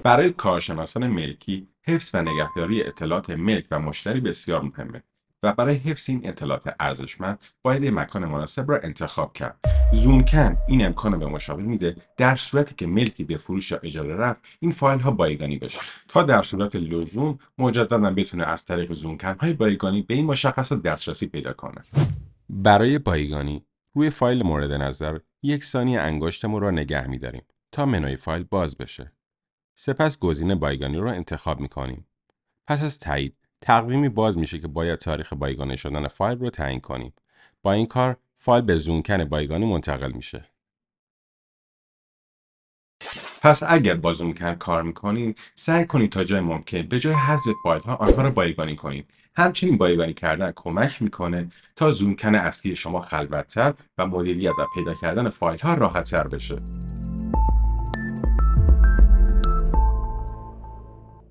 برای کارشناسان ملکی، حفظ و نگهداری اطلاعات ملک و مشتری بسیار مهمه و برای حفظ این اطلاعات ارزشمند باید یک مکان مناسب را انتخاب کرد. زومکن این امکان رو به مشاور میده در صورتی که ملکی به فروش یا اجاره رفت این فایل ها بایگانی بشه تا در صورت لزوم مجددا بتونه از طریق زومکن های بایگانی به این مشخصات دسترسی پیدا کنه. برای بایگانی روی فایل مورد نظر 1 ثانیه انگشتمون را نگه می‌داریم تا منوی فایل باز بشه. سپس گزینه بایگانی رو انتخاب می‌کنیم. پس از تایید تقویمی باز میشه که باید تاریخ بایگانی شدن فایل رو تعیین کنیم. با این کار فایل به زومکن بایگانی منتقل میشه. پس اگر با زومکن کار میکنید سعی کنید تا جای ممکن به جای حذف فایل ها آنها را بایگانی کنید. همچنین بایگانی کردن کمک میکنه تا زومکن اصلی شما خلوت‌تر و مدیریت و پیدا کردن فایل ها راحت‌تر بشه.